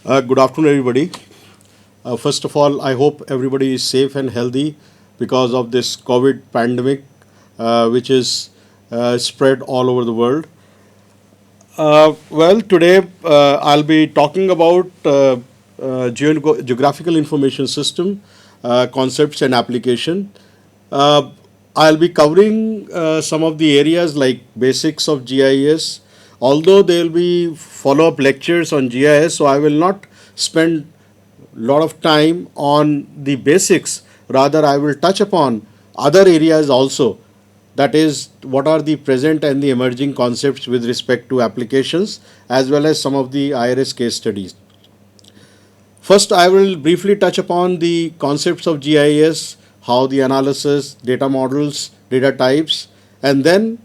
Good afternoon, everybody. First of all, I hope everybody is safe and healthy because of this COVID pandemic, which is spread all over the world. Today I'll be talking about geographical information system concepts and application. Uh, I'll be covering some of the areas like basics of GIS. Although there will be follow-up lectures on GIS, so I will not spend lot of time on the basics. Rather, I will touch upon other areas also. That is, what are the present and the emerging concepts with respect to applications, as well as some of the IRS case studies. First, I will briefly touch upon the concepts of GIS, how the analysis, data models, data types, and then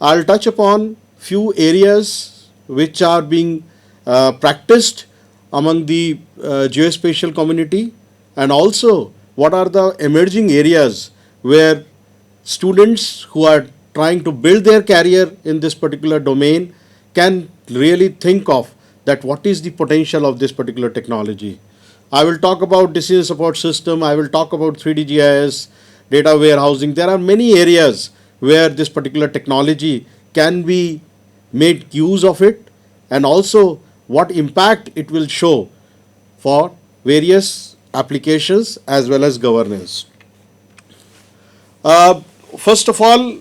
I'll touch upon few areas which are being practiced among the geospatial community, and also what are the emerging areas where students who are trying to build their career in this particular domain can really think of that what is the potential of this particular technology. I will talk about decision support system, I will talk about 3D GIS, data warehousing. There are many areas where this particular technology can be made use of it, and also what impact it will show for various applications as well as governance. Uh, First of all,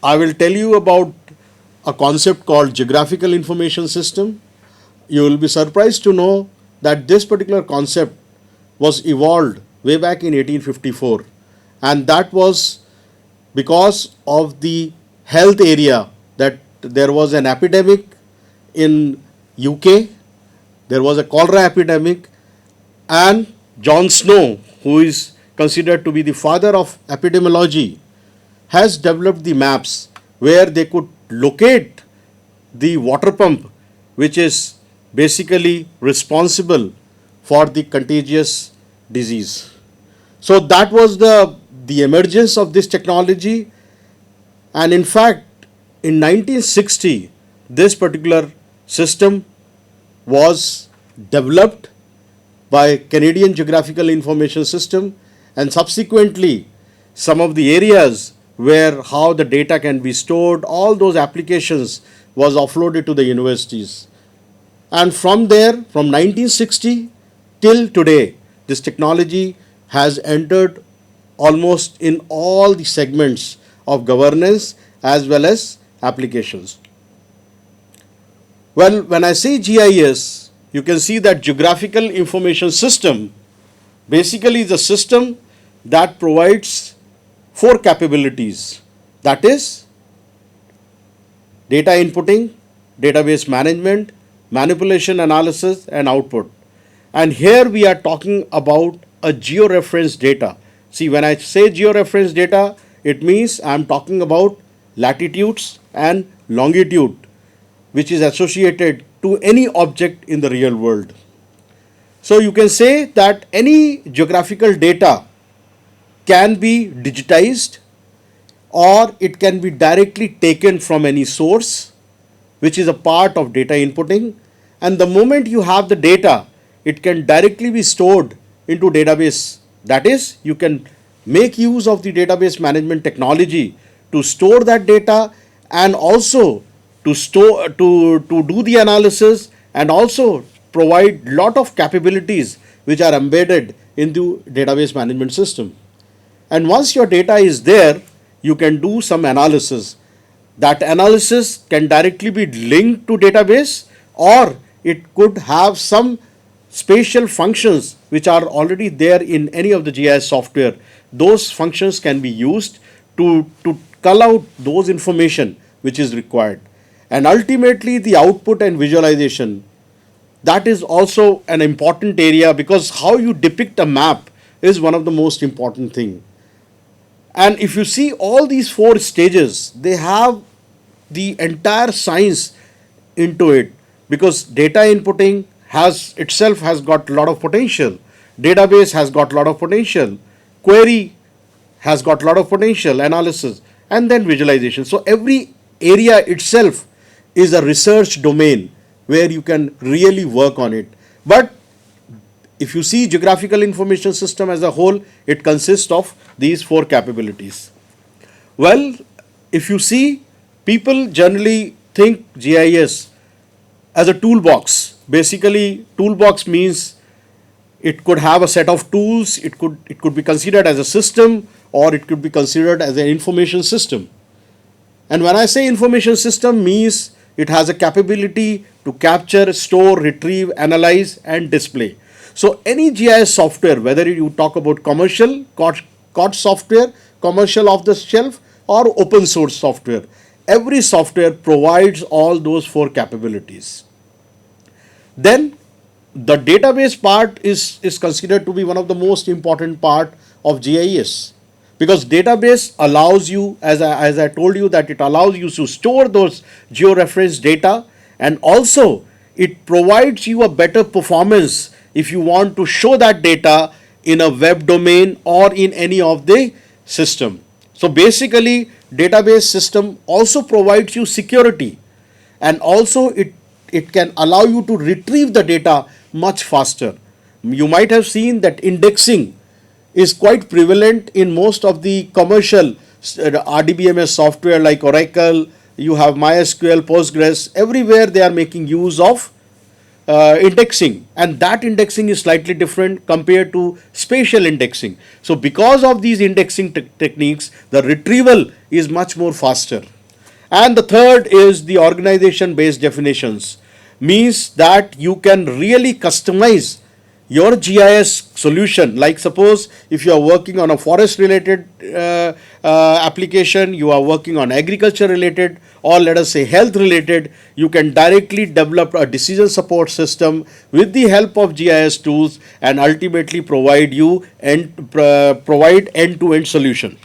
I will tell you about a concept called geographical information system. You will be surprised to know that this particular concept was evolved way back in 1854, and that was because of the health area, that there was an epidemic in UK, there was a cholera epidemic, and John Snow, who is considered to be the father of epidemiology, has developed the maps where they could locate the water pump which is basically responsible for the contagious disease. So that was the emergence of this technology, and in fact in 1960 this particular system was developed by Canadian Geographical Information System, and subsequently some of the areas where how the data can be stored, all those applications was offloaded to the universities. And from there, from 1960 till today, this technology has entered almost in all the segments of governance as well as applications. Well, when I say GIS, you can see that geographical information system basically is a system that provides four capabilities. That is data inputting, database management, manipulation analysis, and output. And here we are talking about a georeference data. See, when I say georeference data, it means I am talking about latitudes and longitude which is associated to any object in the real world. So you can say that any geographical data can be digitized, or it can be directly taken from any source, which is a part of data inputting. And the moment you have the data, it can directly be stored into database. That is, you can make use of the database management technology to store that data, and also to store to do the analysis, and also provide lot of capabilities which are embedded into database management system. And once your data is there, you can do some analysis. That analysis can directly be linked to database, or it could have some spatial functions which are already there in any of the GIS software. Those functions can be used to cull out those information which is required. And ultimately the output and visualization, that is also an important area, because how you depict a map is one of the most important thing. And if you see all these four stages, they have the entire science into it, because data inputting has itself has got a lot of potential, database has got a lot of potential, query has got a lot of potential, analysis, and then visualization. So every area itself is a research domain where you can really work on it. But if you see geographical information system as a whole, it consists of these four capabilities. Well, if you see, people generally think GIS as a toolbox. Basically, toolbox means it could have a set of tools, it could be considered as a system, or it could be considered as an information system. And when I say information system, means it has a capability to capture, store, retrieve, analyze, and display. So any GIS software, whether you talk about commercial COT software, commercial off the shelf, or open source software, every software provides all those four capabilities. Then the database part is considered to be one of the most important part of GIS, because database allows you, as I told you, that it allows you to store those georeference data, and also it provides you a better performance if you want to show that data in a web domain or in any of the system. So basically, database system also provides you security, and also it can allow you to retrieve the data much faster. You might have seen that indexing is quite prevalent in most of the commercial RDBMS software like Oracle, you have MySQL, Postgres, everywhere they are making use of indexing, and that indexing is slightly different compared to spatial indexing. So because of these indexing techniques, the retrieval is much more faster. And the third is the organization based definitions, means that you can really customize your GIS solution. Like suppose if you are working on a forest related application, you are working on agriculture related, or let us say health related, you can directly develop a decision support system with the help of GIS tools and ultimately provide you provide end-to-end solution.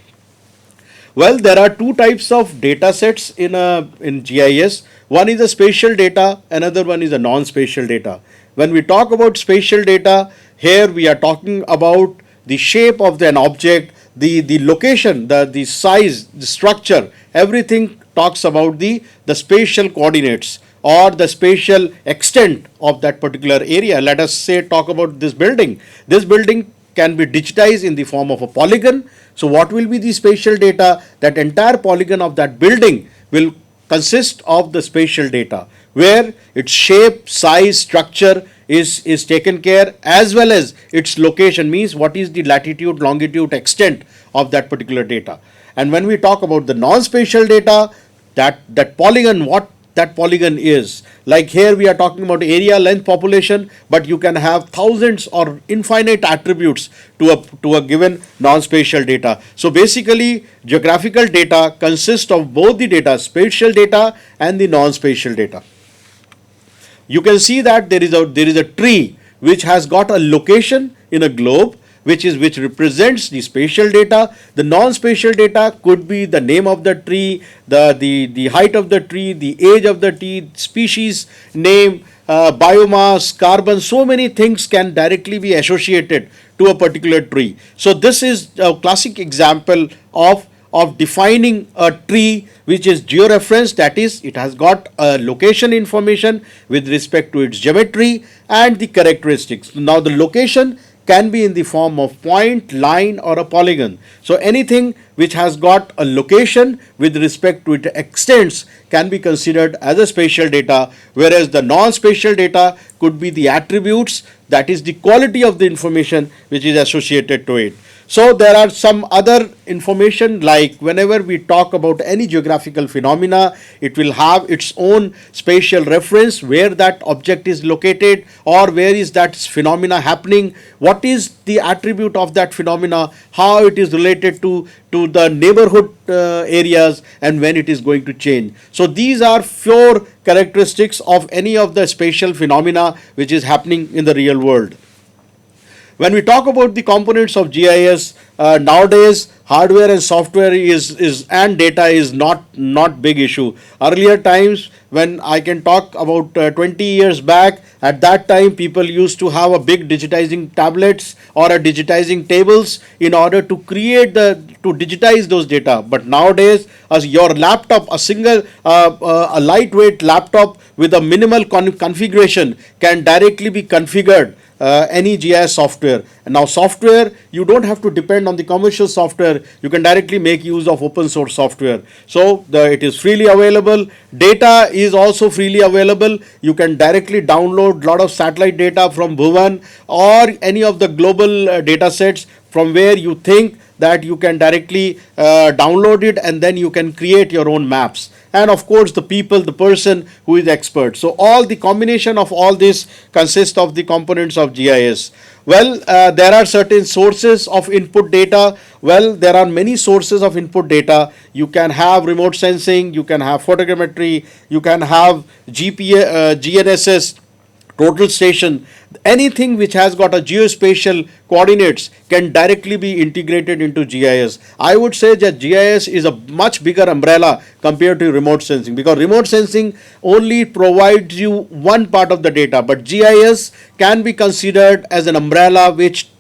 Well, there are two types of data sets in GIS. One is a spatial data, another one is a non-spatial data. When we talk about spatial data, here we are talking about the shape of an object, the location, the size, the structure, everything talks about the spatial coordinates or the spatial extent of that particular area. Let us say talk about this building. This building can be digitized in the form of a polygon. So what will be the spatial data? That entire polygon of that building will consist of the spatial data, where its shape, size, structure is taken care, as well as its location, means what is the latitude, longitude, extent of that particular data. And when we talk about the non-spatial data, that polygon, what that polygon is. Like here we are talking about area, length, population, but you can have thousands or infinite attributes to a given non-spatial data. So basically, geographical data consists of both the data, spatial data and the non-spatial data. You can see that there is a tree which has got a location in a globe, which represents the spatial data. The non-spatial data could be the name of the tree, the height of the tree, the age of the tree, species name, biomass, carbon. So many things can directly be associated to a particular tree. So this is a classic example of defining a tree which is georeferenced, that is, it has got a location information with respect to its geometry and the characteristics. Now the location can be in the form of point, line, or a polygon. So anything which has got a location with respect to its extents can be considered as a spatial data, whereas the non-spatial data could be the attributes, that is the quality of the information which is associated to it. So there are some other information, like whenever we talk about any geographical phenomena, it will have its own spatial reference, where that object is located or where is that phenomena happening, what is the attribute of that phenomena, how it is related to the neighborhood areas, and when it is going to change. So these are 4 characteristics of any of the spatial phenomena which is happening in the real world. When we talk about the components of GIS, nowadays hardware and software and data is not big issue. Earlier times, when I can talk about 20 years back, at that time people used to have a big digitizing tablets or a digitizing tables in order to digitize those data. But nowadays, as your laptop, a lightweight laptop with a minimal configuration can directly be configured any GIS software. And now software, you don't have to depend on the commercial software. You can directly make use of open source software. So it is freely available. Data is also freely available. You can directly download a lot of satellite data from Bhuvan or any of the global data sets from where you think that you can directly download it, and then you can create your own maps. And of course the people, the person who is expert. So all the combination of all this consists of the components of GIS. Well, there are certain sources of input data. Well, there are many sources of input data. You can have remote sensing, you can have photogrammetry, you can have GNSS, total station. Anything which has got a geospatial coordinates can directly be integrated into GIS. I would say that GIS is a much bigger umbrella compared to remote sensing, because remote sensing only provides you one part of the data, but GIS can be considered as an umbrella which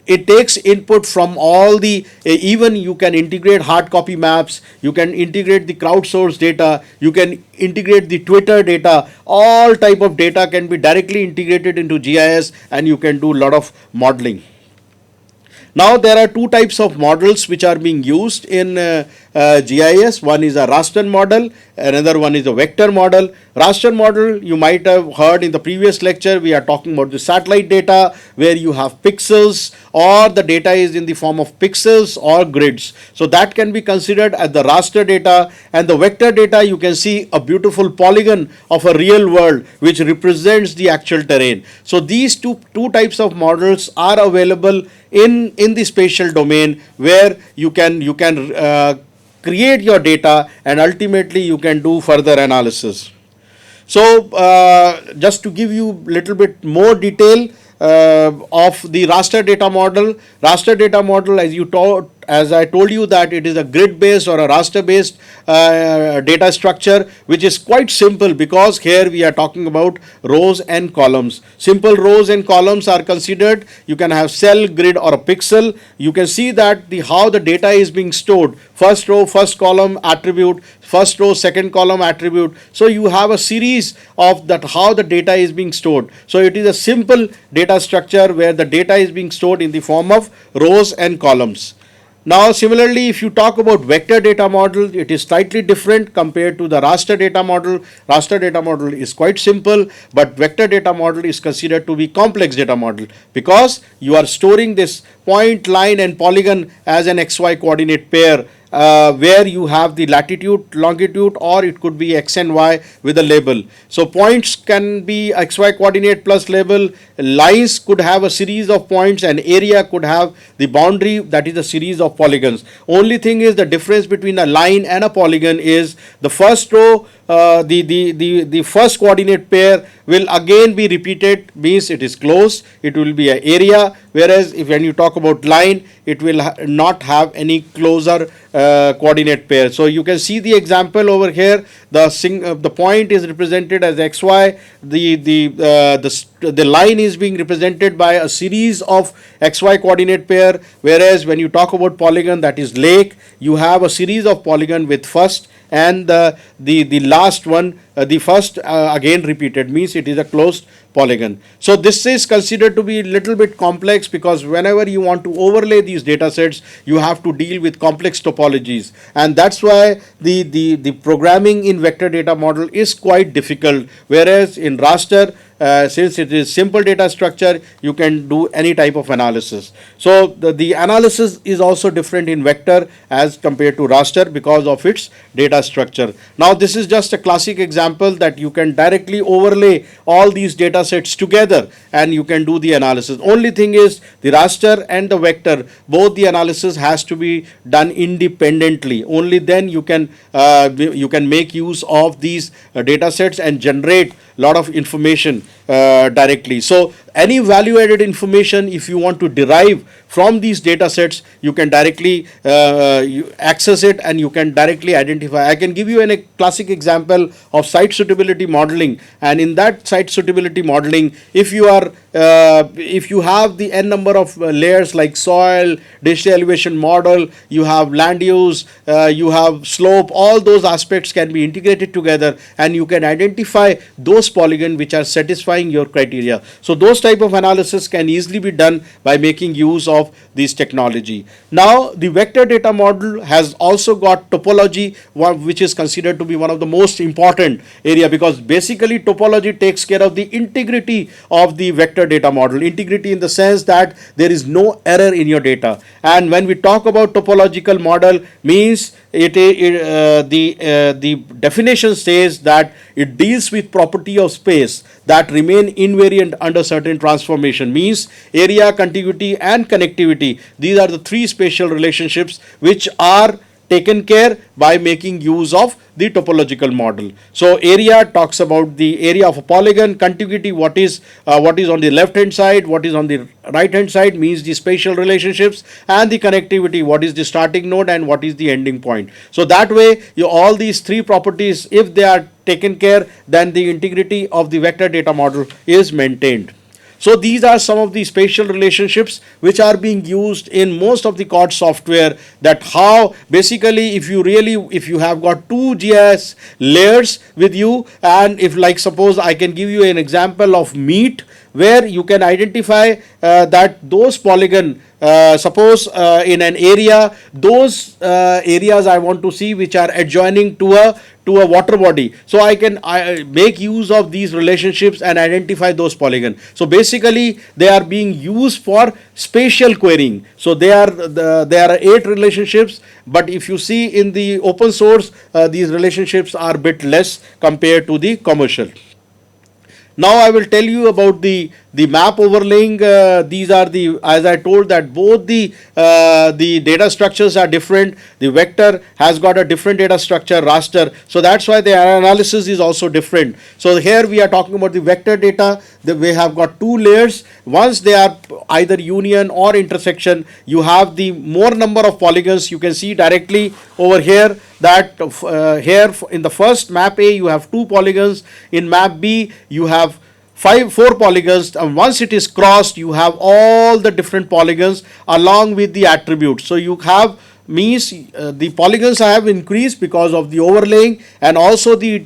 it takes input from all the, even you can integrate hard copy maps, you can integrate the crowdsourced data, you can integrate the Twitter data. All type of data can be directly integrated into GIS, and you can do a lot of modeling. Now there are two types of models which are being used in GIS. One is a raster model, another one is a vector model. Raster model, you might have heard in the previous lecture, we are talking about the satellite data where you have pixels, or the data is in the form of pixels or grids. So that can be considered as the raster data. And the vector data, you can see a beautiful polygon of a real world which represents the actual terrain. So these two types of models are available in the spatial domain, where you can create your data, and ultimately you can do further analysis. So just to give you little bit more detail of the raster data model. Raster data model, as I told you, that it is a grid based or a raster based data structure, which is quite simple, because here we are talking about rows and columns. Simple rows and columns are considered. You can have cell, grid, or a pixel. You can see that how the data is being stored. First row, first column attribute, first row, second column attribute. So you have a series of that how the data is being stored. So it is a simple data structure where the data is being stored in the form of rows and columns. Now similarly, if you talk about vector data model, it is slightly different compared to the raster data model. Raster data model is quite simple, but vector data model is considered to be complex data model, because you are storing this point, line, and polygon as an XY coordinate pair, where you have the latitude, longitude, or it could be X and Y with a label. So points can be XY coordinate plus label, lines could have a series of points, and area could have the boundary, that is a series of polygons. Only thing is, the difference between a line and a polygon is the first row, the first coordinate pair will again be repeated, means it is closed, it will be an area, whereas when you talk about line, it will not have any closer coordinate pair. So you can see the example over here. The point is represented as XY. The line is being represented by a series of XY coordinate pair, whereas when you talk about polygon, that is lake, you have a series of polygon with first and the last one, the first again repeated, means it is a closed polygon. So this is considered to be a little bit complex, because whenever you want to overlay these data sets, you have to deal with complex topologies, and that's why the programming in vector data model is quite difficult, whereas in raster, since it is simple data structure, you can do any type of analysis. So the analysis is also different in vector as compared to raster because of its data structure. Now this is just a classic example that you can directly overlay all these data sets together and you can do the analysis. Only thing is, the raster and the vector, both the analysis has to be done independently. Only then you can make use of these data sets and generate lot of information directly. So any value added information, if you want to derive from these data sets, you can directly access it and you can directly identify. I can give you a classic example of site suitability modeling, and in that site suitability modeling, if you are if you have the n number of layers like soil, digital elevation model, you have land use, you have slope, all those aspects can be integrated together, and you can identify those polygons which are satisfying your criteria. So those type of analysis can easily be done by making use of this technology. Now the vector data model has also got topology, which is considered to be one of the most important area, because basically topology takes care of the integrity of the vector data model. Integrity in the sense that there is no error in your data. And when we talk about topological model, means the definition says that it deals with property of space that remain invariant under certain transformation, means area, contiguity and connectivity. These are the three spatial relationships which are taken care by making use of the topological model. So area talks about the area of a polygon, contiguity what is on the left hand side, what is on the right hand side, means the spatial relationships, and the connectivity what is the starting node and what is the ending point. So that way all these three properties, if they are taken care, then the integrity of the vector data model is maintained. So these are some of the spatial relationships which are being used in most of the COD software, that how basically if you have got two GIS layers with you, and if like suppose I can give you an example of meat, where you can identify that those polygon, suppose in an area, those areas I want to see which are adjoining to a water body. So I can make use of these relationships and identify those polygons. So basically they are being used for spatial querying. So there are 8 relationships, but if you see in the open source, these relationships are bit less compared to the commercial. Now I will tell you about the map overlaying. These are the, as I told, that both the data structures are different. The vector has got a different data structure, raster. So that's why the analysis is also different. So here we are talking about the vector data. We have got 2 layers. Once they are either union or intersection, you have the more number of polygons. You can see directly over here that here in the first map A you have 2 polygons. In map B you have 4 polygons, and once it is crossed you have all the different polygons along with the attributes. So you have, means the polygons have increased because of the overlaying, and also the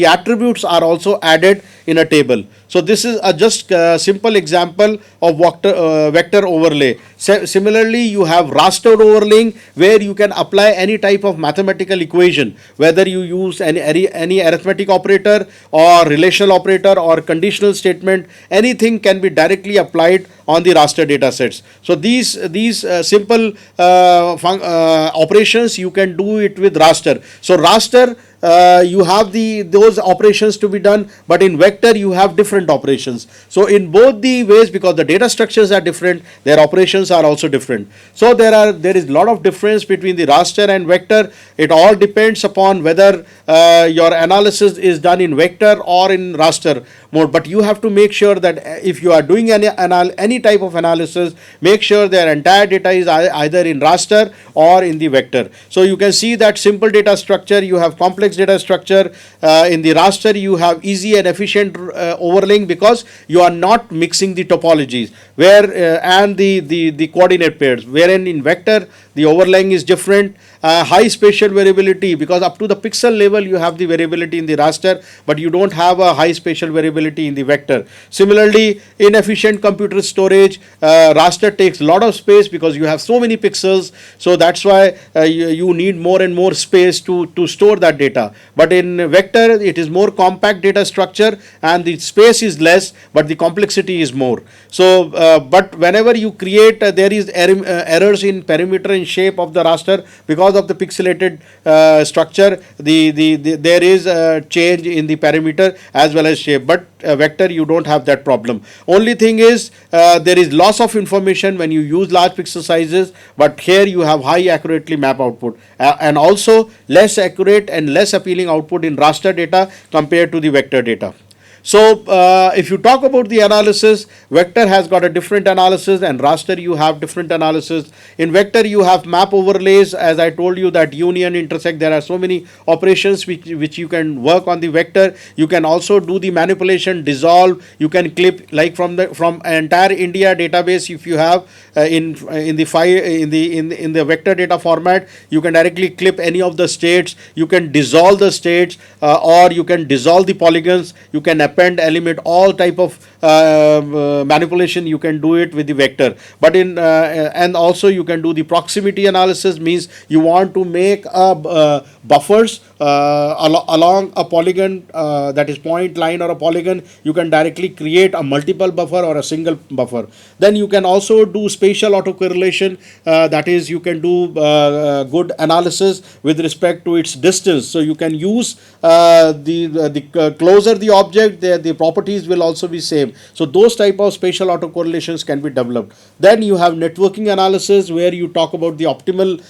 attributes are also added in a table. So this is just a simple example of vector overlay. Similarly, you have rastered overlaying, where you can apply any type of mathematical equation, whether you use any arithmetic operator or relational operator or conditional statement, anything can be directly applied on the raster data sets. So these simple operations you can do it with raster. So raster, you have those operations to be done, but in vector you have different operations. So in both the ways, because the data structures are different, their operations are also different. So there is a lot of difference between the raster and vector. It all depends upon whether your analysis is done in vector or in raster mode. But you have to make sure that if you are doing any type of analysis, make sure their entire data is either in raster or in the vector. So you can see that simple data structure, you have complex data structure. In the raster you have easy and efficient overlaying, because you are not mixing the topologies and the coordinate pairs, wherein in vector the overlaying is different. High spatial variability, because up to the pixel level you have the variability in the raster, but you don't have a high spatial variability in the vector. Similarly, inefficient computer storage. Raster takes a lot of space because you have so many pixels, so that's why you need more and more space to store that data. But in vector it is more compact data structure, and the space is less but the complexity is more. So but whenever you create there is errors in perimeter and shape of the raster, because of the pixelated structure, there is a change in the perimeter as well as shape. But vector you don't have that problem. Only thing is there is loss of information when you use large pixel sizes, but here you have high accurately map output, and also less accurate and less appealing output in raster data compared to the vector data. So if you talk about the analysis, vector has got a different analysis, and raster you have different analysis. In vector you have map overlays, as I told you, that union, intersect, there are so many operations which you can work on the vector. You can also do the manipulation, dissolve, you can clip, like from entire India database, if you have in the file, in the vector data format, you can directly clip any of the states, you can dissolve the states, or you can dissolve the polygons, you can append element, all type of manipulation you can do it with the vector. But in and also you can do the proximity analysis, means you want to make buffers along a polygon, that is point, line, or a polygon. You can directly create a multiple buffer or a single buffer. Then you can also do spatial autocorrelation, that is, you can do good analysis with respect to its distance. So you can use the closer the object, the properties will also be same. So those type of spatial autocorrelations can be developed. Then you have networking analysis, where you talk about the optimal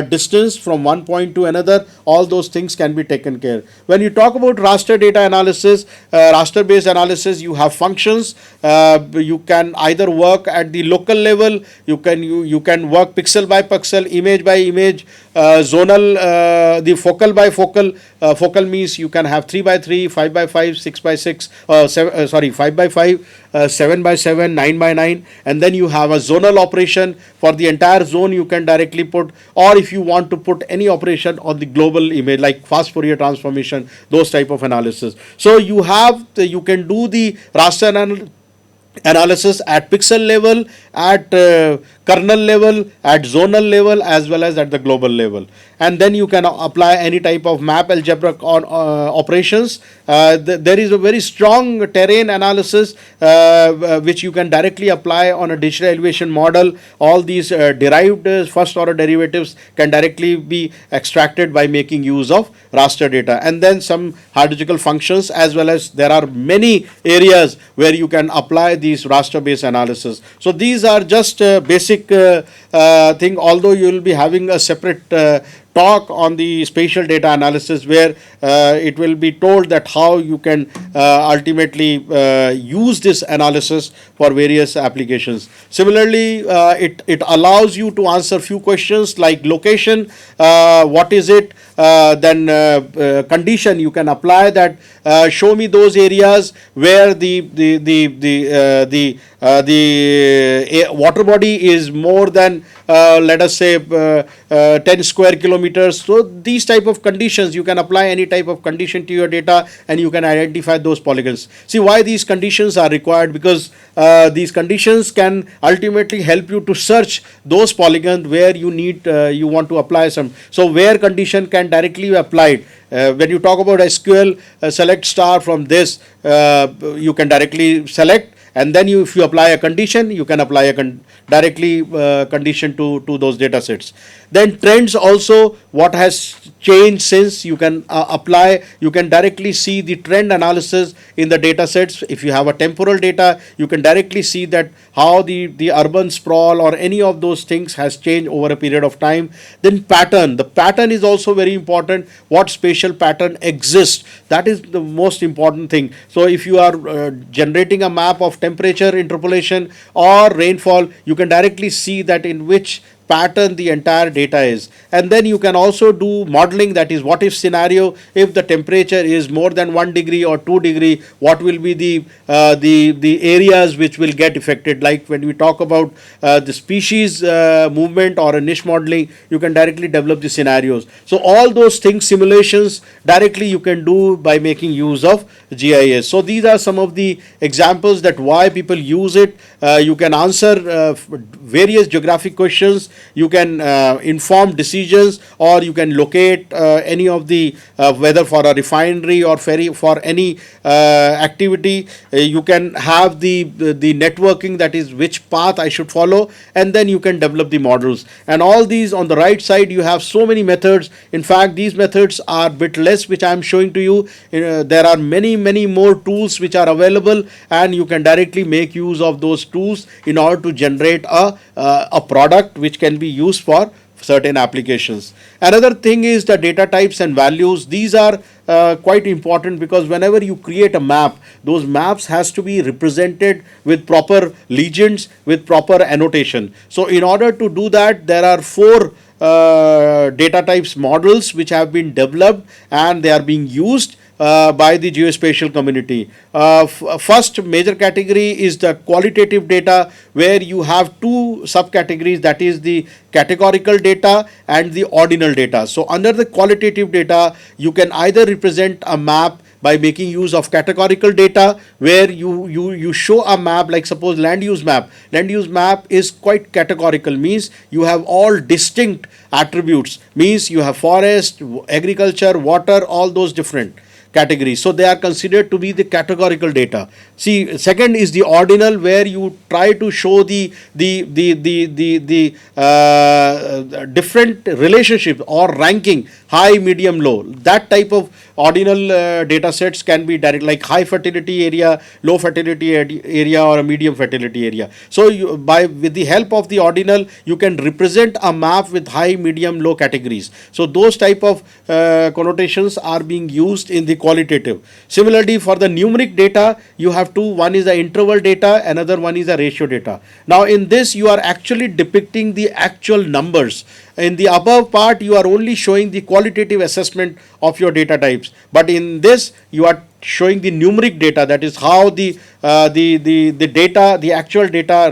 distance from one point to another. All those things can be taken care. When you talk about raster data analysis, raster based analysis, you have functions. You can either work at the local level, you can work pixel by pixel, image by image, zonal, the focal by focal. Focal means you can have 3 by 3, 5 by 5, 6 by 6, 5 by 5, 7 by 7, 9 by 9, and then you have a zonal operation for the entire zone. You can directly put, or if you want to put any operation on the global image, like fast Fourier transformation, those type of analysis. So you can do the raster analysis at pixel level, at kernel level, at zonal level, as well as at the global level. And then you can apply any type of map algebra on operations. There is a very strong terrain analysis which you can directly apply on a digital elevation model. All these derived first order derivatives can directly be extracted by making use of raster data. And then some hierarchical functions, as well as there are many areas where you can apply these raster based analysis. So these are just basic thing, although you will be having a separate talk on the spatial data analysis, where it will be told that how you can ultimately use this analysis for various applications. Similarly, it allows you to answer few questions like location, what is it, then condition, you can apply that, show me those areas where the water body is more than let us say 10 square kilometers. So these type of conditions, you can apply any type of condition to your data, and you can identify those polygons. See why these conditions are required, because these conditions can ultimately help you to search those polygons where you need you want to apply some. So where condition can directly be applied. When you talk about SQL, select star from this, you can directly select, and then if you apply a condition, you can apply a directly condition to those data sets. Then trends also, what has changed since, you can apply, you can directly see the trend analysis in the data sets. If you have a temporal data, you can directly see that how the urban sprawl or any of those things has changed over a period of time. Then pattern, the pattern is also very important. What spatial pattern exists, that is the most important thing. So if you are generating a map of temperature interpolation or rainfall, you can directly see that in which pattern the entire data is. And then you can also do modeling, that is, what if scenario, if the temperature is more than 1 degree or 2 degree, what will be the areas which will get affected. Like when we talk about the species movement or a niche modeling, you can directly develop the scenarios. So all those things, simulations, directly you can do by making use of GIS. So these are some of the examples that why people use it. You can answer various geographic questions, you can inform decisions, or you can locate any of the whether for a refinery or ferry, for any activity. You can have the networking, that is which path I should follow, and then you can develop the models. And all these on the right side, you have so many methods. In fact, these methods are bit less which I am showing to you. There are many more tools which are available, and you can directly make use of those tools in order to generate a product which can be used for certain applications. Another thing is the data types and values. These are quite important, because whenever you create a map, those maps has to be represented with proper legends, with proper annotation. So in order to do that, there are four data types models which have been developed and they are being used by the geospatial community. First major category is the qualitative data, where you have two subcategories, that is the categorical data and the ordinal data. So under the qualitative data, you can either represent a map by making use of categorical data, where you show a map, like suppose land use map. Land use map is quite categorical, means you have all distinct attributes, means you have forest, agriculture, water, all those different categories. So they are considered to be the categorical data. See, second is the ordinal, where you try to show the different relationship or ranking, high, medium, low. That type of ordinal data sets can be direct, like high fertility area, low fertility area, or a medium fertility area. So with the help of the ordinal, you can represent a map with high, medium, low categories. So those type of connotations are being used in the qualitative. Similarly, for the numeric data, you have two. One is the interval data, another one is a ratio data. Now in this, you are actually depicting the actual numbers. In the above part, you are only showing the qualitative assessment of your data types, but in this you are showing the numeric data, that is how the data, the actual data.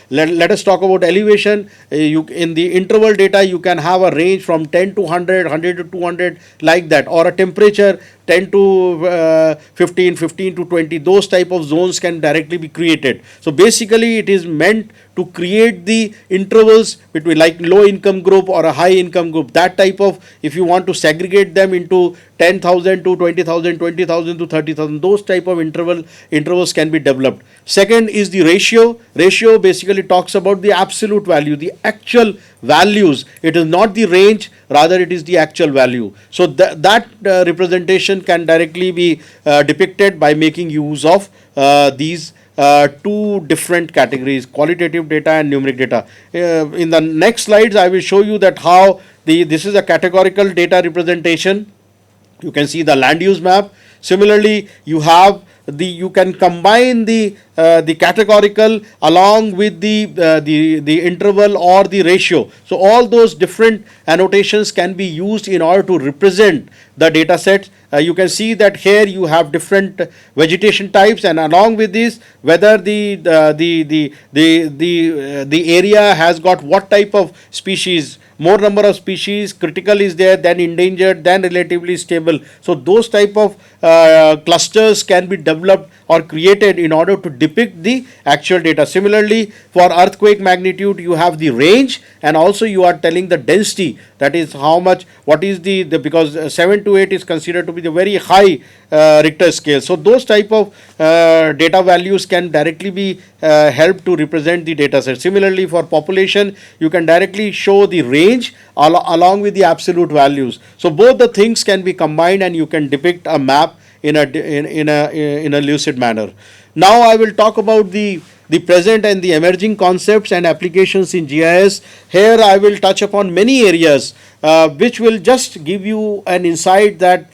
Let us talk about elevation. In the interval data, you can have a range from 10 to 100, 100 to 200, like that, or a temperature 10 to 15, 15 to 20. Those type of zones can directly be created. So basically, it is meant to create the intervals between, like, low income group or a high income group. That type of, if you want to segregate them into 10,000 to 20,000, 20,000 to 30,000, those type of intervals can be developed. Second is the ratio. Ratio basically talks about the absolute value, the actual values. It is not the range, rather it is the actual value. So that representation can directly be depicted by making use of these two different categories, qualitative data and numeric data. In the next slides, I will show you that how this is a categorical data representation. You can see the land use map. Similarly, you can combine the categorical along with the interval or the ratio. So all those different annotations can be used in order to represent the data set. You can see that here you have different vegetation types, and along with this, whether the area has got what type of species. More number of species, critical is there, then endangered, then relatively stable. So those type of clusters can be developed or created in order to depict the actual data. Similarly, for earthquake magnitude, you have the range, and also you are telling the density, that is how much, what is the because 7 to 8 is considered to be the very high Richter scale. So those type of data values can directly be helped to represent the data set. Similarly, for population, you can directly show the range along with the absolute values. So both the things can be combined, and you can depict a map in a lucid manner. Now I will talk about the present and the emerging concepts and applications in GIS. Here I will touch upon many areas which will just give you an insight that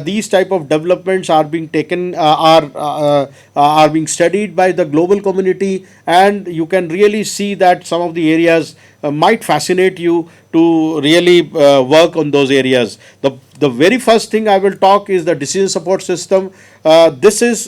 these type of developments are being taken, are being studied by the global community, and you can really see that some of the areas might fascinate you to really work on those areas. The very first thing I will talk is the decision support system. This is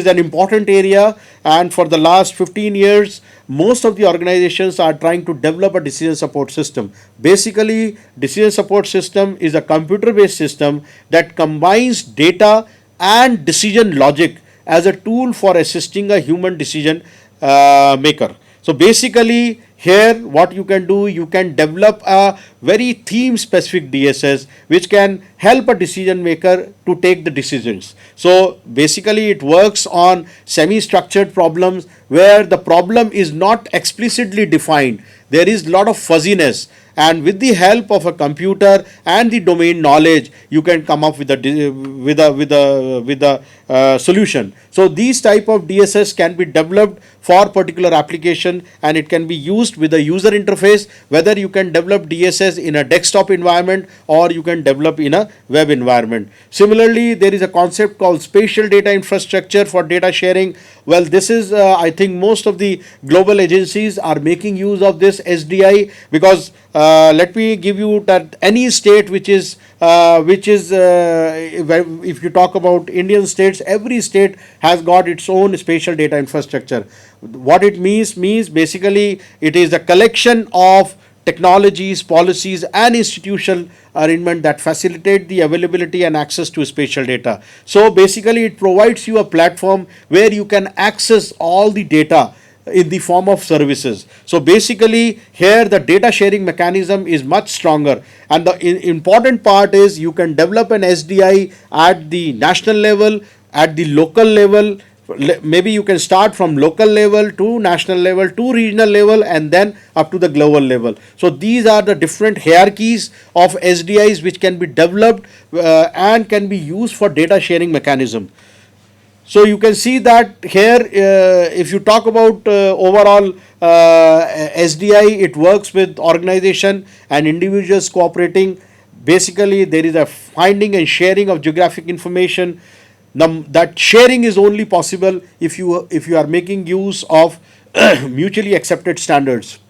an important area, and for the last 15 years, most of the organizations are trying to develop a decision support system. Basically, decision support system is a computer-based system that combines data and decision logic as a tool for assisting a human decision maker. So basically, here what you can do, you can develop a very theme specific DSS which can help a decision maker to take the decisions. So basically it works on semi-structured problems where the problem is not explicitly defined. There is a lot of fuzziness, and with the help of a computer and the domain knowledge, you can come up with a solution. So these type of DSS can be developed for particular application, and it can be used with the user interface, whether you can develop DSS in a desktop environment or you can develop in a web environment. Similarly, there is a concept called spatial data infrastructure for data sharing. Well, this is I think most of the global agencies are making use of this SDI, because let me give you that any state which is if you talk about Indian states, every state has got its own spatial data infrastructure. What it means basically it is a collection of technologies, policies and institutional arrangement that facilitate the availability and access to spatial data. So basically it provides you a platform where you can access all the data in the form of services. So basically here the data sharing mechanism is much stronger, and the important part is you can develop an SDI at the national level, at the local level. Maybe you can start from local level to national level to regional level and then up to the global level. So these are the different hierarchies of SDIs which can be developed and can be used for data sharing mechanism. So you can see that here if you talk about overall SDI, it works with organization and individuals cooperating. Basically there is a finding and sharing of geographic information. That sharing is only possible if you are making use of mutually accepted standards.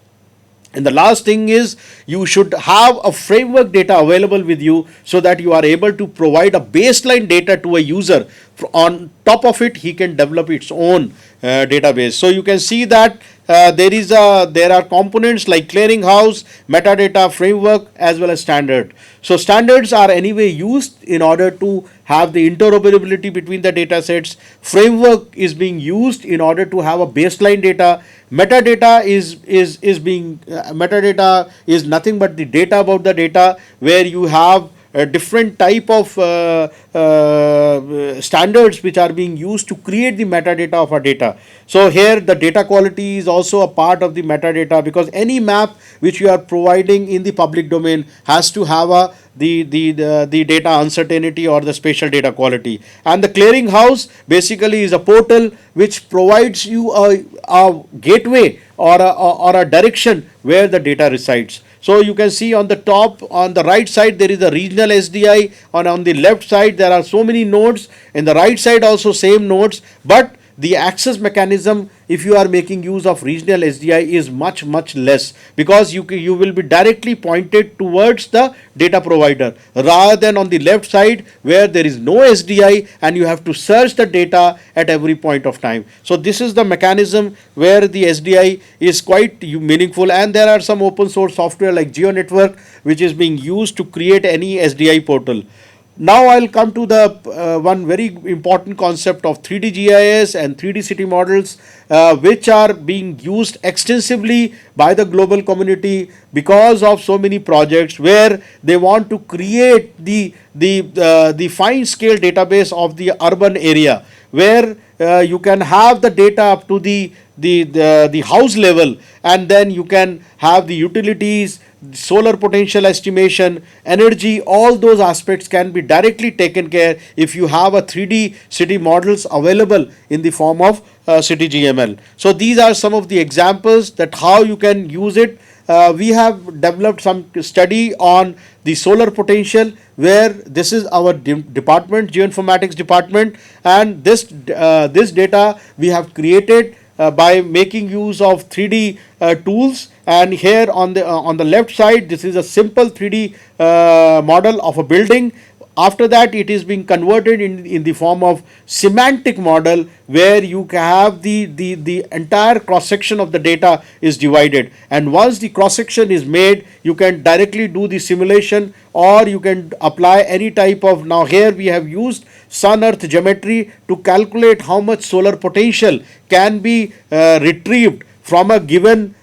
And the last thing is you should have a framework data available with you so that you are able to provide a baseline data to a user. On top of it, he can develop its own database. So you can see that there are components like clearinghouse, metadata framework as well as standard. So standards are anyway used in order to have the interoperability between the data sets. Framework is being used in order to have a baseline data. Metadata metadata is nothing but the data about the data, where you have a different type of standards which are being used to create the metadata of a data. So here the data quality is also a part of the metadata, because any map which you are providing in the public domain has to have the data uncertainty or the spatial data quality. And the clearinghouse basically is a portal which provides you a gateway or a direction where the data resides. So you can see on the top, on the right side, there is a regional SDI, and on the left side there are so many nodes. In the right side also same nodes, but the access mechanism, if you are making use of regional SDI, is much less, because you will be directly pointed towards the data provider, rather than on the left side where there is no SDI and you have to search the data at every point of time. So this is the mechanism where the SDI is quite meaningful, and there are some open source software like GeoNetwork which is being used to create any SDI portal. Now I'll come to the one very important concept of 3D GIS and 3D city models, which are being used extensively by the global community because of so many projects where they want to create the fine scale database of the urban area, where you can have the data up to the house level, and then you can have the utilities, solar potential estimation, energy. All those aspects can be directly taken care if you have a 3D city models available in the form of CityGML. So these are some of the examples that how you can use it. We have developed some study on the solar potential, where this is our department, geoinformatics department, and this data we have created by making use of 3D tools. And here on the left side, this is a simple 3D model of a building. After that, it is being converted in the form of semantic model, where you have the entire cross section of the data is divided, and once the cross section is made, you can directly do the simulation, or you can apply any type of. Now here we have used sun earth geometry to calculate how much solar potential can be retrieved from a given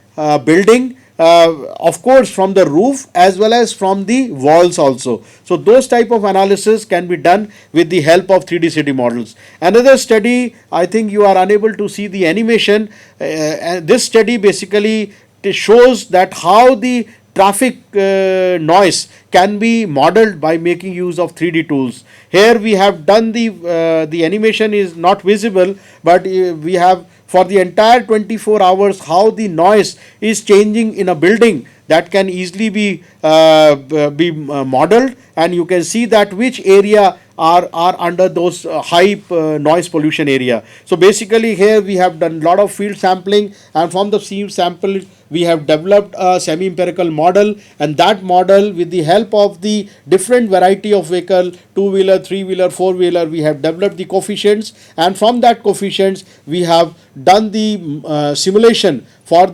building, of course from the roof as well as from the walls also. So those type of analysis can be done with the help of 3D city models. Another study, I think you are unable to see the animation, and this study basically shows that how the traffic noise can be modeled by making use of 3D tools. Here we have done the animation is not visible, but we have for the entire 24 hours how the noise is changing in a building, that can easily be modeled, and you can see that which area are under those high noise pollution area. So basically here we have done a lot of field sampling, and from the field sample we have developed a semi-empirical model, and that model, with the help of the different variety of vehicle, two-wheeler, three-wheeler, four-wheeler, we have developed the coefficients, and from that coefficients we have done the simulation for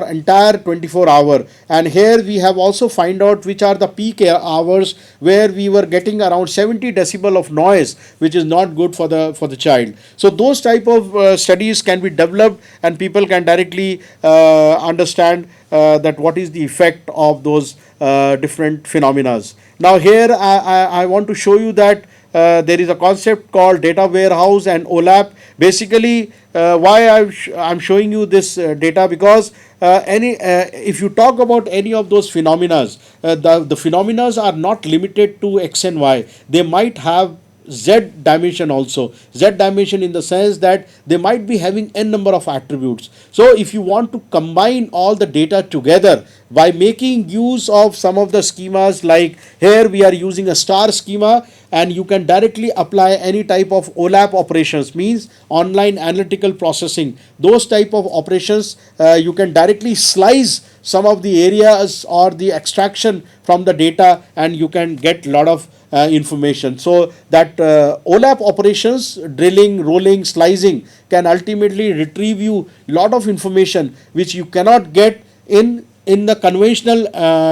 entire 24 hour. And here we have also find out which are the peak hours where we were getting around 70 decibel of noise, which is not good for the child. So those type of studies can be developed, and people can directly understand that what is the effect of those different phenomena. Now here I want to show you that there is a concept called data warehouse and OLAP. Basically, why I'm showing you this data, because if you talk about any of those phenomena, the phenomena are not limited to X and Y. They might have Z dimension also. Z dimension in the sense that they might be having n number of attributes. So if you want to combine all the data together by making use of some of the schemas, like here we are using a star schema, and you can directly apply any type of OLAP operations, means online analytical processing. Those type of operations you can directly slice some of the areas or the extraction from the data, and you can get lot of information. So that OLAP operations, drilling, rolling, slicing, can ultimately retrieve you lot of information which you cannot get in the conventional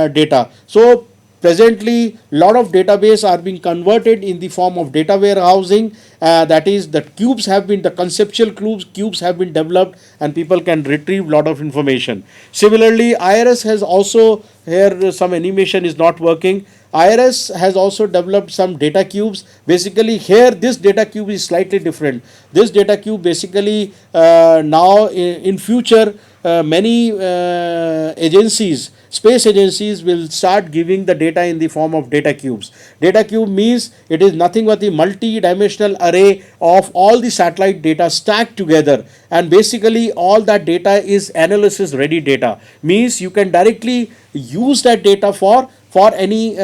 data. So presently lot of database are being converted in the form of data warehousing, that is, the cubes have been, the conceptual cubes have been developed, and people can retrieve lot of information. Similarly, IRS has also, here some animation is not working, IRS has also developed some data cubes. Basically here this data cube is slightly different. This data cube basically now in future many agencies, space agencies, will start giving the data in the form of data cubes. Data cube means it is nothing but the multi-dimensional array of all the satellite data stacked together, and basically all that data is analysis ready data, means you can directly use that data for any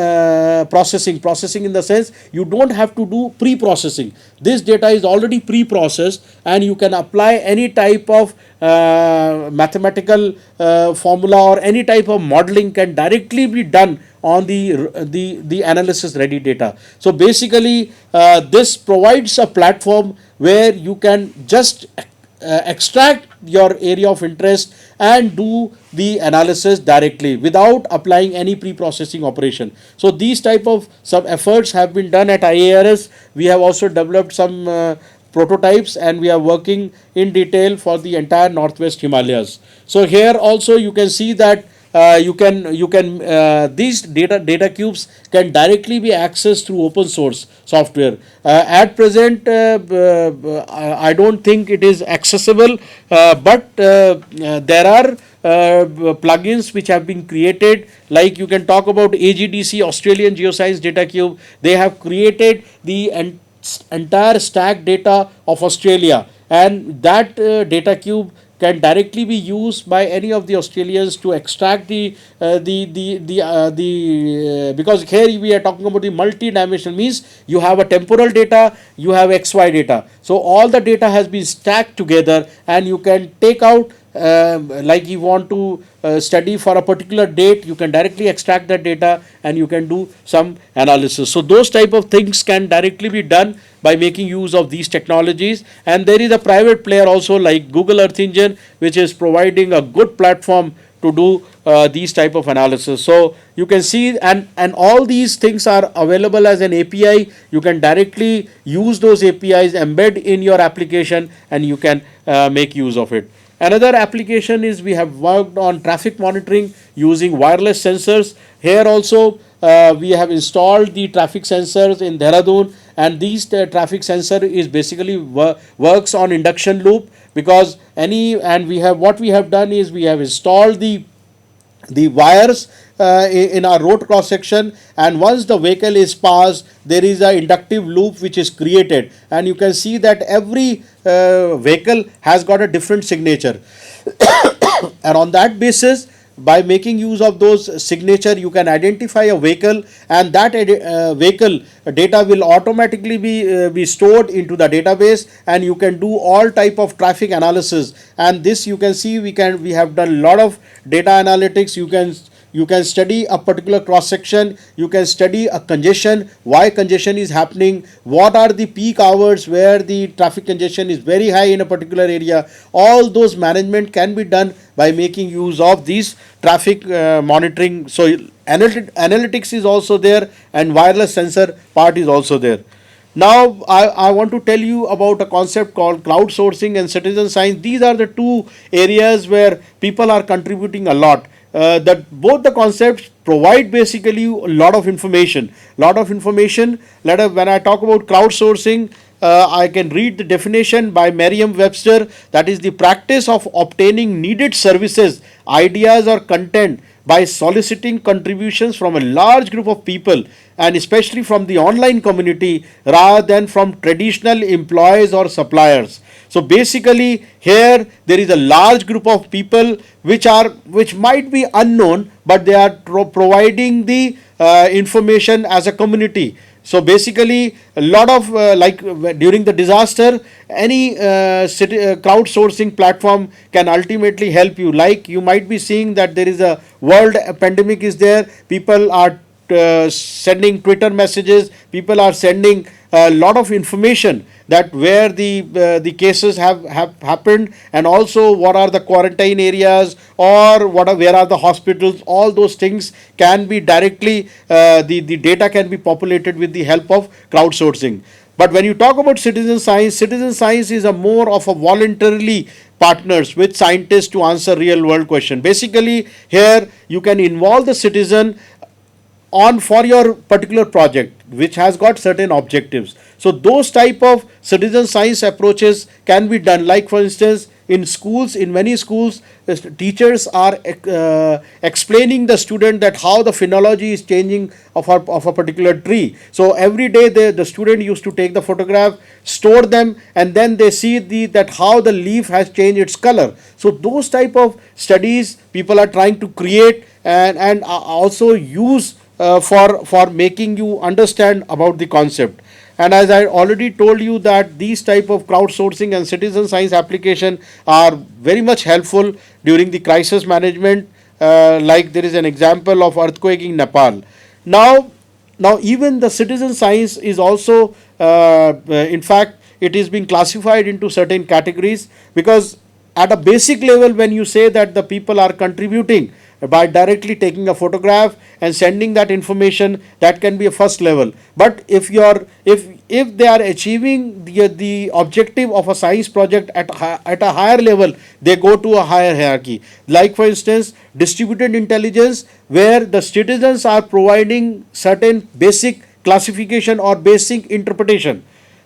processing in the sense you don't have to do pre-processing. This data is already pre-processed, and you can apply any type of mathematical formula, or any type of modeling can directly be done on the analysis ready data. So basically this provides a platform where you can just extract your area of interest and do the analysis directly without applying any pre-processing operation. So these type of some efforts have been done at IARS. We have also developed some prototypes, and we are working in detail for the entire Northwest Himalayas. So here also you can see that these data cubes can directly be accessed through open source software. At present I don't think it is accessible, but there are plugins which have been created, like you can talk about AGDC, Australian Geoscience Data Cube. They have created the entire stack data of Australia, and that data cube can directly be used by any of the Australians to extract because here we are talking about the multi-dimensional, means you have a temporal data, you have XY data. So all the data has been stacked together, and you can take out like you want to study for a particular date, you can directly extract that data and you can do some analysis. So those type of things can directly be done by making use of these technologies. And there is a private player also like Google Earth Engine, which is providing a good platform to do these type of analysis. So you can see, and all these things are available as an API. You can directly use those APIs, embed in your application, and you can make use of it. Another application is we have worked on traffic monitoring using wireless sensors. Here also we have installed the traffic sensors in Dehradun, and these traffic sensor is basically works on induction loop, because what we have done is we have installed the wires in our road cross section, and once the vehicle is passed, there is a inductive loop which is created, and you can see that every vehicle has got a different signature. And on that basis, by making use of those signature, you can identify a vehicle, and that vehicle data will automatically be stored into the database, and you can do all type of traffic analysis. And this, you can see, we have done a lot of data analytics. You can study a particular cross section, you can study a congestion, why congestion is happening, what are the peak hours where the traffic congestion is very high in a particular area. All those management can be done by making use of these traffic monitoring. So analytics is also there, and wireless sensor part is also there. Now, I want to tell you about a concept called crowdsourcing and citizen science. These are the two areas where people are contributing a lot. That both the concepts provide basically a lot of information. When I talk about crowdsourcing, I can read the definition by Merriam-Webster. That is the practice of obtaining needed services, ideas, or content by soliciting contributions from a large group of people, and especially from the online community, rather than from traditional employees or suppliers. So basically here there is a large group of people which might be unknown, but they are providing the information as a community. So basically a lot of during the disaster, any crowdsourcing platform can ultimately help you. Like, you might be seeing that there is a world pandemic is there, people are sending Twitter messages, people are sending a lot of information that where the cases have happened, and also what are the quarantine areas, or where are the hospitals. All those things can be directly the data can be populated with the help of crowdsourcing. But when you talk about citizen science is a more of a voluntarily partners with scientists to answer real world question. Basically here you can involve the citizen on for your particular project which has got certain objectives. So those type of citizen science approaches can be done. Like, for instance, in many schools, teachers are explaining the student that how the phenology is changing of a particular tree. So every day the student used to take the photograph, store them, and then they see that how the leaf has changed its color. So those type of studies people are trying to create, and also use for making you understand about the concept. And as I already told you that these type of crowdsourcing and citizen science application are very much helpful during the crisis management. Like, there is an example of earthquake in Nepal. Now even the citizen science is also in fact it is being classified into certain categories, because at a basic level, when you say that the people are contributing by directly taking a photograph and sending that information, that can be a first level. But if they are achieving the objective of a science project at a higher level, they go to a higher hierarchy. Like, for instance, distributed intelligence, where the citizens are providing certain basic classification or basic interpretation,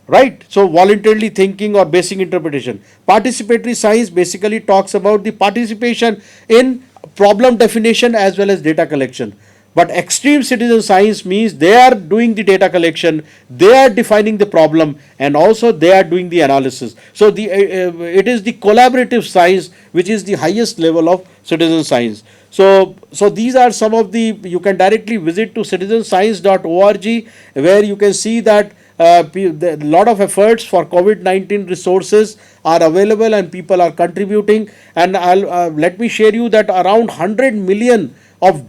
right? So voluntarily thinking or basic interpretation. Participatory science basically talks about the participation in problem definition as well as data collection. But extreme citizen science means they are doing the data collection, they are defining the problem, and also they are doing the analysis. So it is the collaborative science which is the highest level of citizen science. So these are some of the, you can directly visit to citizenscience.org, where you can see that a lot of efforts for COVID-19 resources are available and people are contributing. And let me share you that around 100 million of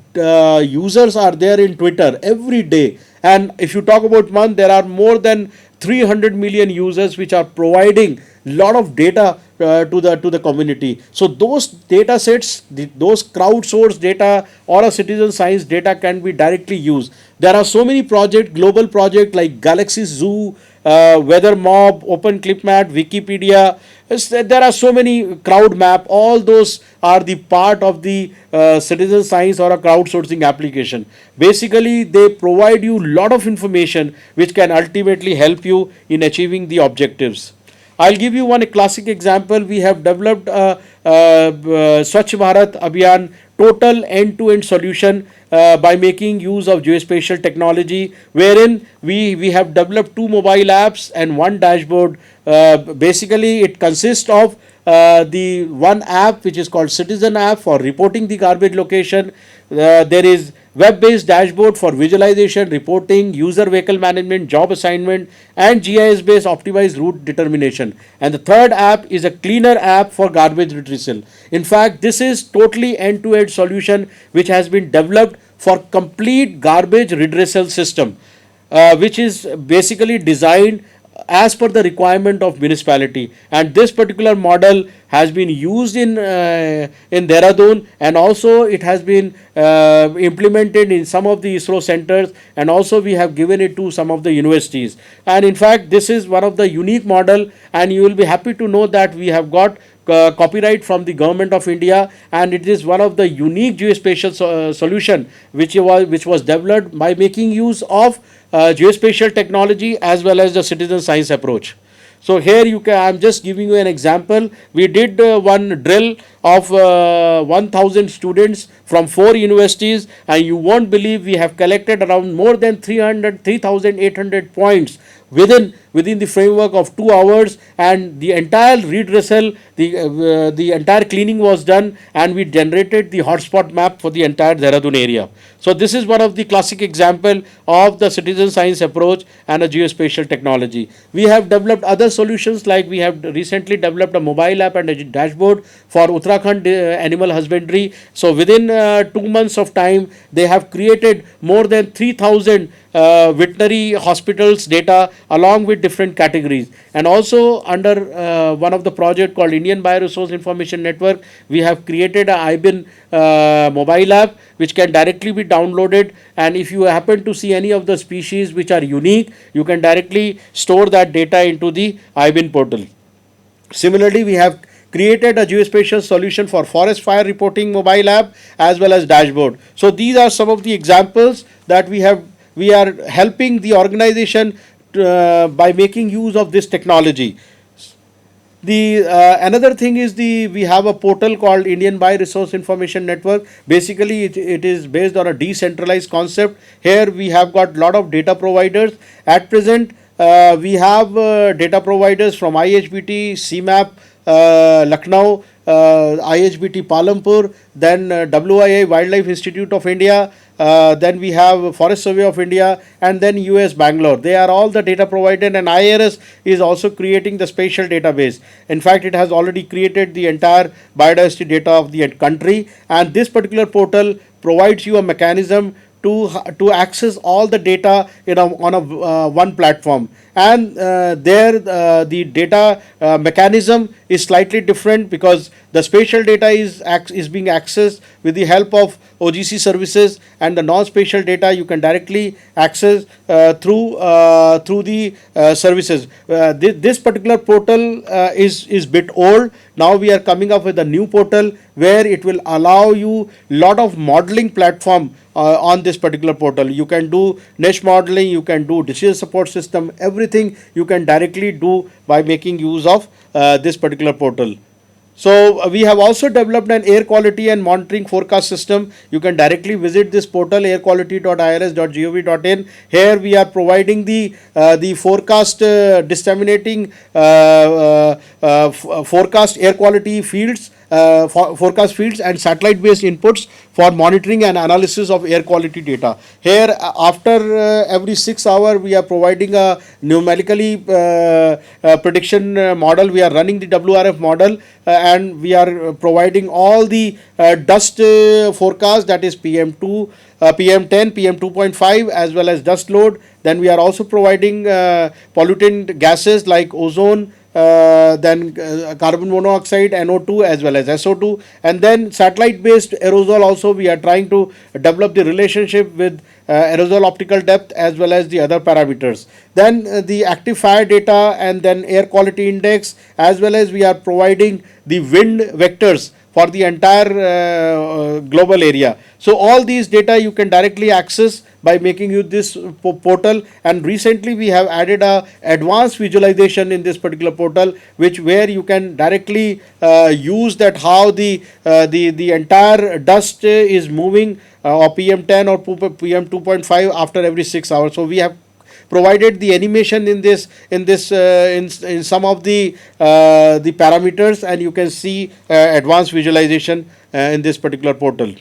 users are there in Twitter every day. And if you talk about month, there are more than 300 million users which are providing lot of data to the community. So those data sets, those crowdsourced data or a citizen science data can be directly used. There are so many global projects like Galaxy Zoo, Weather Mob, Open ClipMat, Wikipedia. There are so many, crowd map. All those are the part of the citizen science or a crowdsourcing application. Basically, they provide you lot of information which can ultimately help you in achieving the objectives. I'll give you one classic example. We have developed Swachh Bharat Abhiyan total end-to-end solution by making use of geospatial technology, wherein we have developed two mobile apps and one dashboard. Basically, it consists of the one app which is called Citizen app for reporting the garbage location. There is web-based dashboard for visualization, reporting, user vehicle management, job assignment, and GIS-based optimized route determination. And the third app is a cleaner app for garbage retrieval. In fact, this is totally end-to-end solution which has been developed for complete garbage redressal system, which is basically designed as per the requirement of municipality. And this particular model has been used in Dehradun, and also it has been implemented in some of the ISRO centers, and also we have given it to some of the universities. And in fact, this is one of the unique model, and you will be happy to know that we have got copyright from the government of India, and it is one of the unique geospatial solution which was developed by making use of geospatial technology as well as the citizen science approach. So here I'm just giving you an example. We did one drill of 1000 students from 4 universities, and you won't believe we have collected around more than 3,800 points within the framework of 2 hours, and the entire redressal, the entire cleaning was done, and we generated the hotspot map for the entire Dehradun area. So this is one of the classic example of the citizen science approach and a geospatial technology. We have developed other solutions, like we have recently developed a mobile app and a dashboard for Uttarakhand animal husbandry. So within 2 months of time, they have created more than 3,000 veterinary hospitals data along with different categories. And also under one of the project called Indian Bioresource Information Network, we have created a IBIN mobile app which can directly be downloaded, and if you happen to see any of the species which are unique, you can directly store that data into the IBIN portal. Similarly, we have created a geospatial solution for forest fire reporting mobile app as well as dashboard. So these are some of the examples that we are helping the organization by making use of this technology. The another thing is we have a portal called Indian Bioresource Information Network. Basically, it is based on a decentralized concept. Here we have got lot of data providers. At present, we have data providers from IHBT, CMAP, Lucknow, IHBT Palampur, then WII Wildlife Institute of India, then we have Forest Survey of India, and then US Bangalore. They are all the data provided, and IRS is also creating the spatial database. In fact, it has already created the entire biodiversity data of the country, and this particular portal provides you a mechanism to access all the data on a one platform. And there the data mechanism is slightly different, because the spatial data is being accessed with the help of OGC services, and the non-spatial data you can directly access through the services. This particular portal is bit old. Now we are coming up with a new portal where it will allow you lot of modeling platform on this particular portal. You can do niche modeling, you can do decision support system, everything you can directly do by making use of this particular portal. So we have also developed an air quality and monitoring forecast system. You can directly visit this portal, airquality.irs.gov.in. Here we are providing the forecast, disseminating forecast air quality fields, forecast fields and satellite based inputs for monitoring and analysis of air quality data. Here after every 6 hours we are providing a numerically prediction model. We are running the WRF model, and we are providing all the dust forecast, that is PM2, PM10, PM2.5 as well as dust load. Then we are also providing pollutant gases like ozone, then carbon monoxide, NO2 as well as SO2, and then satellite based aerosol. Also we are trying to develop the relationship with aerosol optical depth as well as the other parameters. Then the active fire data, and then air quality index, as well as we are providing the wind vectors for the entire global area. So all these data you can directly access by making use this portal. And recently we have added a advanced visualization in this particular portal, which where you can directly use that how the entire dust is moving, or PM10 or PM 2.5 after every 6 hours. So we have provided the animation in in some of the parameters, and you can see advanced visualization in this particular portal.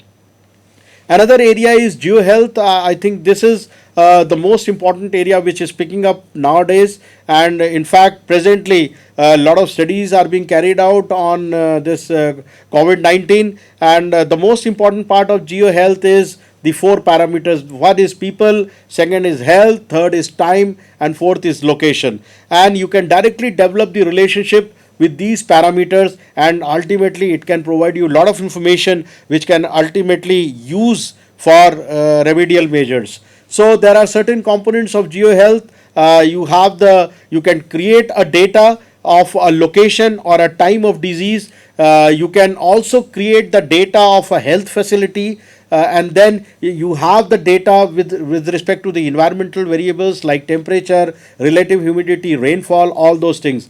Another area is GeoHealth. I think this is the most important area which is picking up nowadays, and in fact presently a lot of studies are being carried out on this COVID-19, and the most important part of GeoHealth is the four parameters. One is people, second is health, third is time, and fourth is location. And you can directly develop the relationship with these parameters, and ultimately it can provide you a lot of information which can ultimately use for remedial measures. So there are certain components of GeoHealth. You can create a data of a location or a time of disease. You can also create the data of a health facility, and then you have the data with respect to the environmental variables like temperature, relative humidity, rainfall, all those things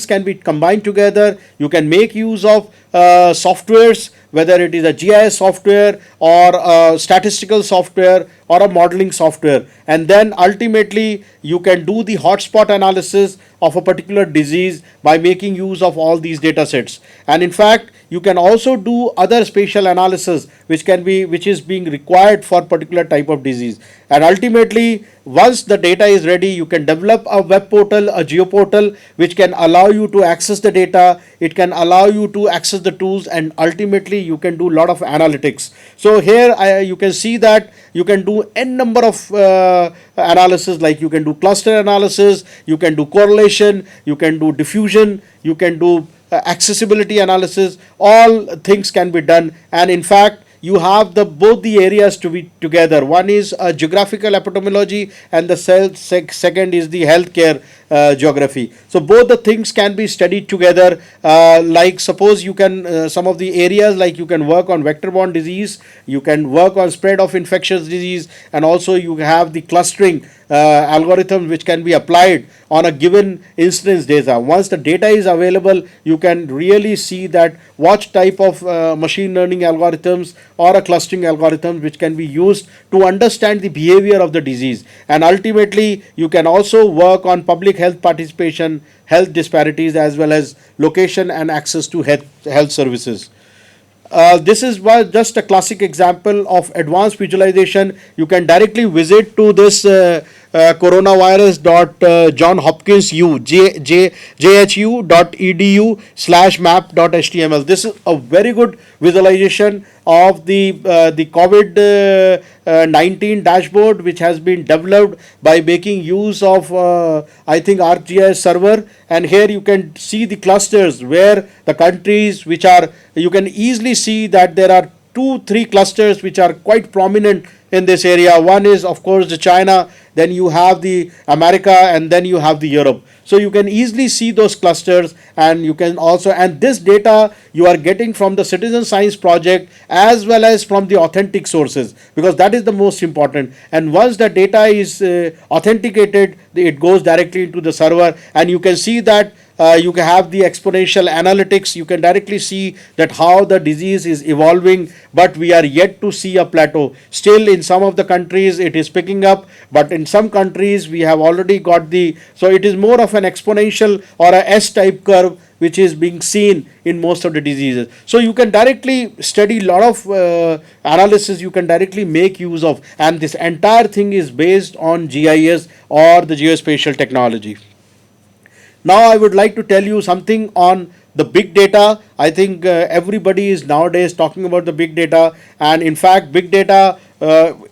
can be combined together. You can make use of softwares, whether it is a GIS software or a statistical software or a modeling software, and then ultimately you can do the hotspot analysis of a particular disease by making use of all these data sets. And in fact you can also do other spatial analysis which is being required for particular type of disease. And ultimately once the data is ready, you can develop a web portal, a geo portal, which can allow you to access the data, it can allow you to access the tools, and ultimately you can do a lot of analytics. So here you can see that you can do n number of analysis, like you can do cluster analysis, you can do correlation, you can do diffusion, you can do accessibility analysis. All things can be done, and in fact you have both the areas to be together. One is geographical epidemiology, and the second is the healthcare geography. So both the things can be studied together. Like suppose you can some of the areas, like you can work on vector-borne disease, you can work on spread of infectious disease, and also you have the clustering algorithm which can be applied on a given instance data. Once the data is available, you can really see that what type of machine learning algorithms or a clustering algorithm which can be used to understand the behavior of the disease. And ultimately you can also work on public health participation, health disparities, as well as location and access to health services. This is just a classic example of advanced visualization. You can directly visit to this coronavirus.johnhopkins.edu/map.html. This is a very good visualization of the COVID 19 dashboard, which has been developed by making use of I think ArcGIS server. And here you can see the clusters where the countries which are, you can easily see that there are 2-3 clusters which are quite prominent in this area. One is of course the China, then you have the America, and then you have the Europe. So you can easily see those clusters, and you can also, and this data you are getting from the Citizen Science Project as well as from the authentic sources, because that is the most important. And once the data is authenticated, it goes directly into the server, and you can see that you can have the exponential analytics. You can directly see that how the disease is evolving, but we are yet to see a plateau. Still in some of the countries it is picking up, but in some countries we have already got so it is more of an exponential or a S-type curve which is being seen in most of the diseases. So you can directly study a lot of analysis you can directly make use of, and this entire thing is based on GIS or the geospatial technology. Now I would like to tell you something on the big data. I think everybody is nowadays talking about the big data, and in fact big data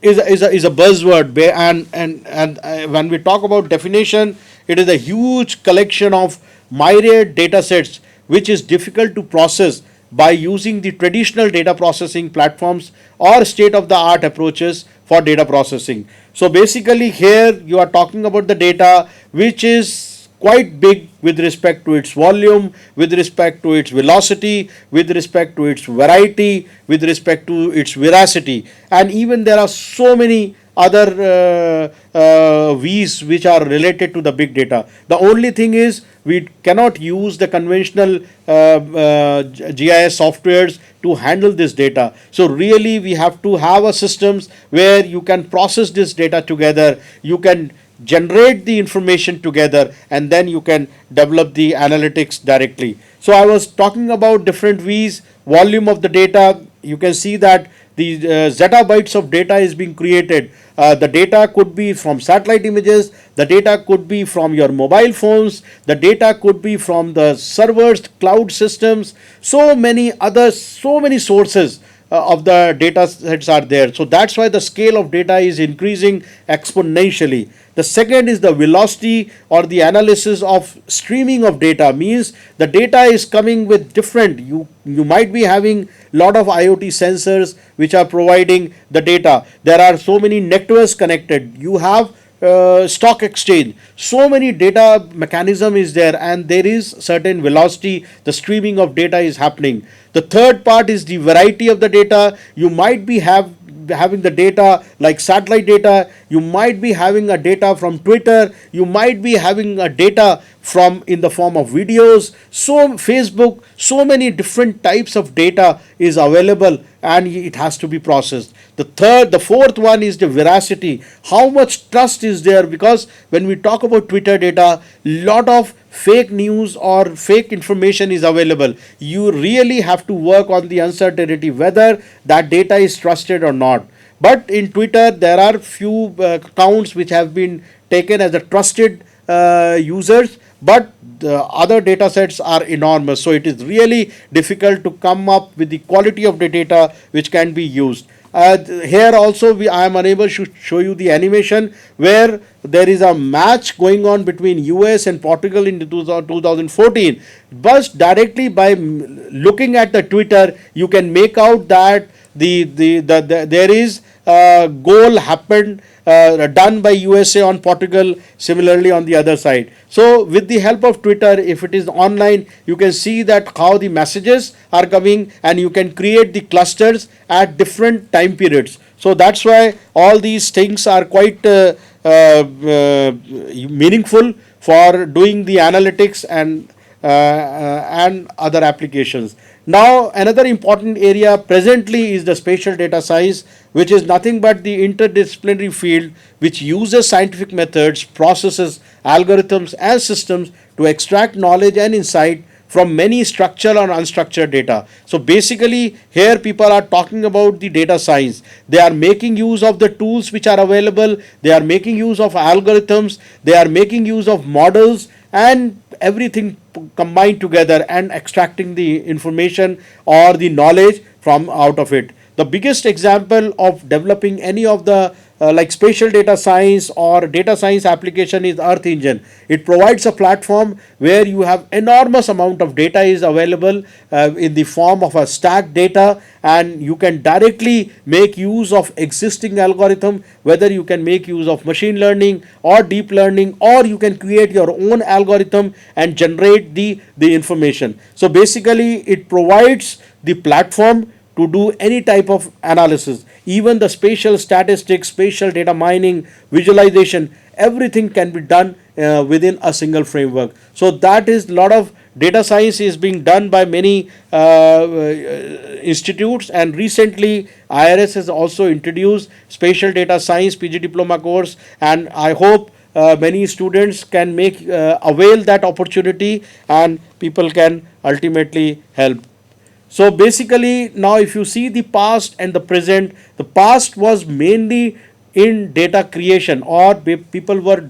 is a buzzword, and when we talk about definition, it is a huge collection of myriad data sets which is difficult to process by using the traditional data processing platforms or state of the art approaches for data processing. So basically here you are talking about the data which is quite big with respect to its volume, with respect to its velocity, with respect to its variety, with respect to its veracity, and even there are so many other V's which are related to the big data. The only thing is we cannot use the conventional GIS softwares to handle this data. So really we have to have a systems where you can process this data together, you can generate the information together, and then you can develop the analytics directly. So I was talking about different V's, volume of the data. You can see that the zettabytes of data is being created. The data could be from satellite images, the data could be from your mobile phones, the data could be from the servers, cloud systems, so many others, so many sources of the data sets are there. So that's why the scale of data is increasing exponentially. The second is the velocity or the analysis of streaming of data, means the data is coming with different, you might be having lot of IoT sensors which are providing the data. There are so many networks connected. You have stock exchange, so many data mechanism is there, and there is certain velocity, the streaming of data is happening. The third part is the variety of the data. You might be having the data like satellite data, you might be having a data from Twitter, you might be having a data from in the form of videos, so Facebook, so many different types of data is available and it has to be processed. The fourth one is the veracity, how much trust is there, because when we talk about Twitter data, lot of fake news or fake information is available. You really have to work on the uncertainty whether that data is trusted or not. But in Twitter there are few accounts which have been taken as a trusted users, but the other data sets are enormous, so it is really difficult to come up with the quality of the data which can be used. Here also I am unable to show you the animation where there is a match going on between US and Portugal in 2014, but directly by looking at the Twitter you can make out that there is a goal happened done by USA on Portugal, similarly on the other side. So with the help of Twitter, if it is online, you can see that how the messages are coming, and you can create the clusters at different time periods. So that's why all these things are quite meaningful for doing the analytics and other applications. Now another important area presently is the spatial data science, which is nothing but the interdisciplinary field which uses scientific methods, processes, algorithms and systems to extract knowledge and insight from many structured or unstructured data. So basically here people are talking about the data science. They are making use of the tools which are available, they are making use of algorithms, they are making use of models, and everything combined together and extracting the information or the knowledge from out of it. The biggest example of developing any of the like spatial data science or data science application is Earth Engine. It provides a platform where you have enormous amount of data is available in the form of a stacked data, and you can directly make use of existing algorithm, whether you can make use of machine learning or deep learning, or you can create your own algorithm and generate the information. So basically it provides the platform to do any type of analysis, even the spatial statistics, spatial data mining, visualization, everything can be done within a single framework. So that is lot of data science is being done by many institutes, and recently IRS has also introduced spatial data science PG diploma course, and I hope many students can make avail that opportunity and people can ultimately help. So basically now if you see the past and the present, the past was mainly in data creation, or people were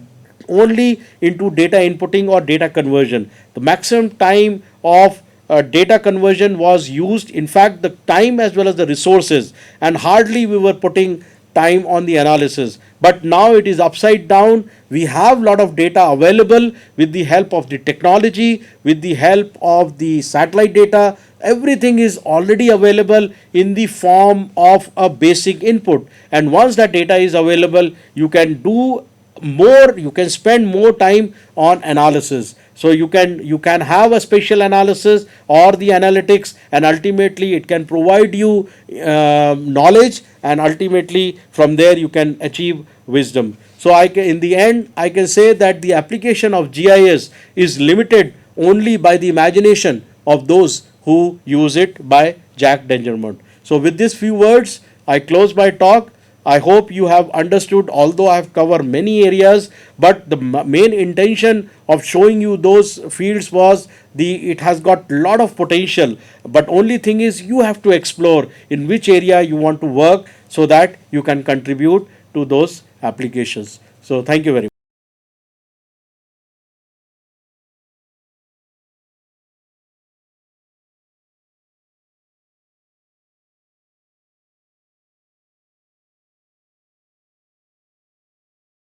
only into data inputting or data conversion. The maximum time of data conversion was used, in fact the time as well as the resources, and hardly we were putting time on the analysis. But now it is upside down. We have lot of data available with the help of the technology, with the help of the satellite data. Everything is already available in the form of a basic input, and once that data is available you can do more, you can spend more time on analysis. So you can have a spatial analysis or the analytics, and ultimately it can provide you knowledge, and ultimately from there you can achieve wisdom. So in the end I can say that the application of GIS is limited only by the imagination of those who use it by Jack Dangermond. So with these few words I close my talk. I hope you have understood, although I have covered many areas, but the main intention of showing you those fields was it has got lot of potential, but only thing is you have to explore in which area you want to work so that you can contribute to those applications. So thank you very much.